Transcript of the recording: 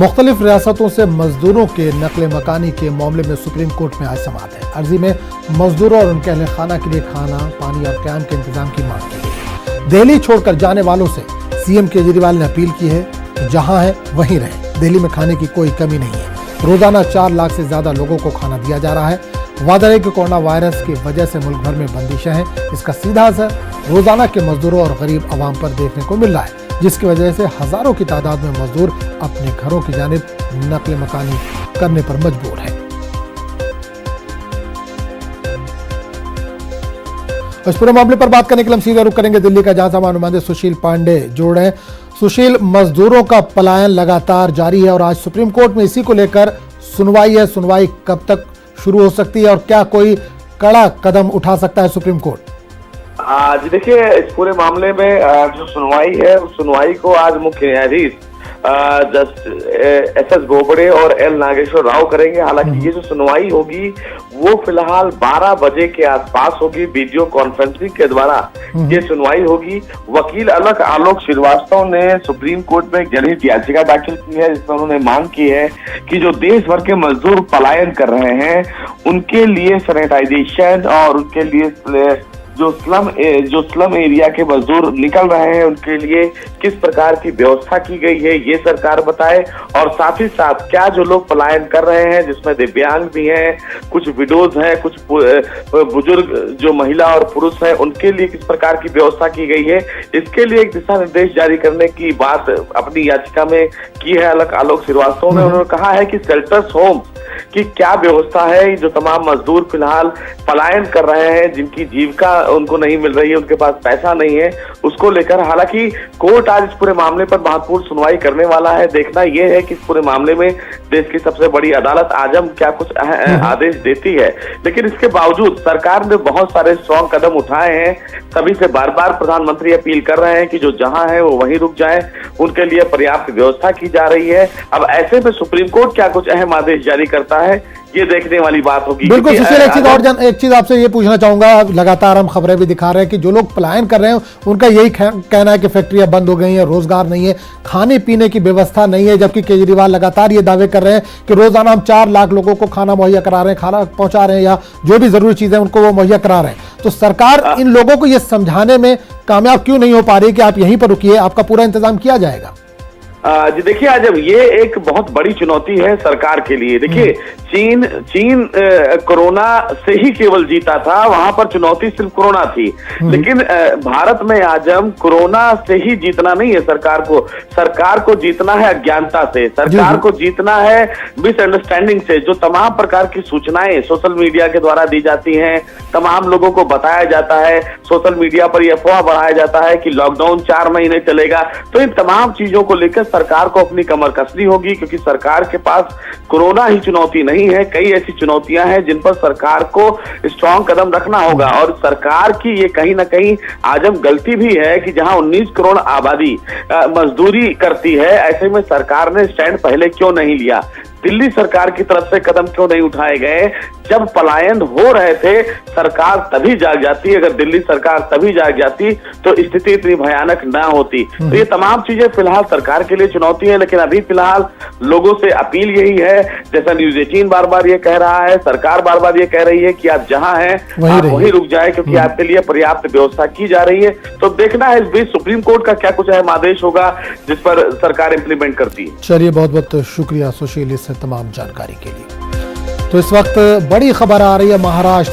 मुख्तलिफ रियासतों से मजदूरों के नकल मकानी के मामले में सुप्रीम कोर्ट में आज समाअत है। अर्जी में मजदूरों और उनके अहले खाना के लिए खाना, पानी और क्याम के इंतजाम की मांग की गई है। दिल्ली छोड़कर जाने वालों से सीएम केजरीवाल ने अपील की है कि जहां है वहीं रहे। दिल्ली में खाने की कोई कमी नहीं है। रोजाना 4 लाख से ज्यादा लोगों को खाना दिया जा रहा है। वादा है कि कोरोना वायरस की वजह से मुल्क भर में बंदिशें हैं। इसका सीधा असर रोजाना के मजदूरों और गरीब आवाम पर देखने को मिल रहा है, जिसकी वजह से हजारों की तादाद में मजदूर अपने घरों की जानिब नकल मकानी करने पर मजबूर है। इस पूरे मामले पर बात करने के लिए हम सीधा रुख करेंगे दिल्ली का, जहां हमारे नुमाइंदे सुशील पांडे जुड़ रहे हैं। सुशील, मजदूरों का पलायन लगातार जारी है और आज सुप्रीम कोर्ट में इसी को लेकर सुनवाई है। सुनवाई कब तक शुरू हो सकती है और क्या कोई कड़ा कदम उठा सकता है सुप्रीम कोर्ट? आज देखिए, इस पूरे मामले में जो सुनवाई है, उस सुनवाई को आज मुख्य न्यायाधीश एस बोबड़े और एल नागेश्वर राव करेंगे। हालांकि ये जो सुनवाई होगी वो फिलहाल 12 बजे के आसपास होगी। वीडियो कॉन्फ्रेंसिंग के द्वारा ये सुनवाई होगी। वकील आलोक श्रीवास्तव ने सुप्रीम कोर्ट में एक जनहित याचिका दाखिल की है, जिसमें उन्होंने मांग की है कि जो देश भर के मजदूर पलायन कर रहे हैं उनके लिए सैनिटाइजेशन और उनके लिए जो स्लम एरिया के मजदूर निकल रहे हैं उनके लिए किस प्रकार की व्यवस्था की गई है, ये सरकार बताए। और साथ ही साथ क्या जो लोग पलायन कर रहे हैं, जिसमें दिव्यांग भी हैं, कुछ विडोज हैं, कुछ बुजुर्ग जो महिला और पुरुष हैं, उनके लिए किस प्रकार की व्यवस्था की गई है, इसके लिए एक दिशा निर्देश जारी करने की बात अपनी याचिका में की है आलोक श्रीवास्तव ने। उन्होंने कहा है कि शेल्टर्स होम कि क्या व्यवस्था है, जो तमाम मजदूर फिलहाल पलायन कर रहे हैं, जिनकी जीविका उनको नहीं मिल रही है, उनके पास पैसा नहीं है, उसको लेकर हालांकि कोर्ट आज इस पूरे मामले पर महत्वपूर्ण सुनवाई करने वाला है। देखना यह है कि इस पूरे मामले में देश की सबसे बड़ी अदालत आजम क्या कुछ आदेश देती है। लेकिन इसके बावजूद सरकार ने बहुत सारे स्ट्रॉन्ग कदम उठाए हैं। सभी से बार बार प्रधानमंत्री अपील कर रहे हैं कि जो जहां है वो वहीं रुक जाए, उनके लिए पर्याप्त व्यवस्था की जा रही है। अब ऐसे में सुप्रीम कोर्ट क्या कुछ अहम आदेश जारी करता है, ये देखने वाली बात होगी। बिल्कुल सुशील, एक चीज आपसे ये पूछना चाहूंगा, लगातार हम खबरें भी दिखा रहे हैं कि जो लोग पलायन कर रहे हैं उनका यही कहना है कि फैक्ट्रियां बंद हो गई हैं, रोजगार नहीं है, खाने पीने की व्यवस्था नहीं है, जबकि केजरीवाल लगातार ये दावे कर रहे हैं कि रोजाना हम 4 लाख लोगों को खाना मुहैया करा रहे हैं, खाना पहुंचा रहे हैं या जो भी जरूरी चीजें उनको वो मुहैया करा रहे हैं। तो सरकार इन लोगों को ये समझाने में कामयाब क्यों नहीं हो पा रही कि आप यहीं पर रुकिए, आपका पूरा इंतजाम किया जाएगा? जी देखिए, आजम ये एक बहुत बड़ी चुनौती है सरकार के लिए। देखिए, चीन कोरोना से ही केवल जीता था, वहां पर चुनौती सिर्फ कोरोना थी। लेकिन भारत में आजम कोरोना से ही जीतना नहीं है सरकार को जीतना है अज्ञानता से, सरकार को जीतना है मिसअंडरस्टैंडिंग से। जो तमाम प्रकार की सूचनाएं सोशल मीडिया के द्वारा दी जाती हैं, तमाम लोगों को बताया जाता है, सोशल मीडिया पर यह अफवाह बढ़ाया जाता है कि लॉकडाउन 4 महीने चलेगा। तो इन तमाम चीजों को लेकर सरकार को अपनी कमर कसनी होगी, क्योंकि सरकार के पास कोरोना ही चुनौती नहीं है, कई ऐसी चुनौतियां हैं जिन पर सरकार को स्ट्रॉन्ग कदम रखना होगा। और सरकार की ये कहीं ना कहीं आजम गलती भी है कि जहां 19 करोड़ आबादी मजदूरी करती है, ऐसे में सरकार ने स्टैंड पहले क्यों नहीं लिया? दिल्ली सरकार की तरफ से कदम क्यों नहीं उठाए गए? जब पलायन हो रहे थे सरकार तभी जाग जाती। अगर दिल्ली सरकार तभी जाग जाती तो स्थिति इतनी भयानक ना होती। तो ये तमाम चीजें फिलहाल सरकार के लिए चुनौती है। लेकिन अभी फिलहाल लोगों से अपील यही है, जैसा न्यूज़ 18 बार बार ये कह रहा है, सरकार बार बार ये कह रही है कि आप जहां हैं आप वहीं रुक जाए, क्योंकि आपके लिए पर्याप्त व्यवस्था की जा रही है। तो देखना है इस बीच सुप्रीम कोर्ट का क्या कुछ अहम आदेश होगा जिस पर सरकार इंप्लीमेंट करती है। चलिए, बहुत बहुत शुक्रिया सुशील इस तमाम जानकारी के लिए। तो इस वक्त बड़ी खबर आ रही है महाराष्ट्र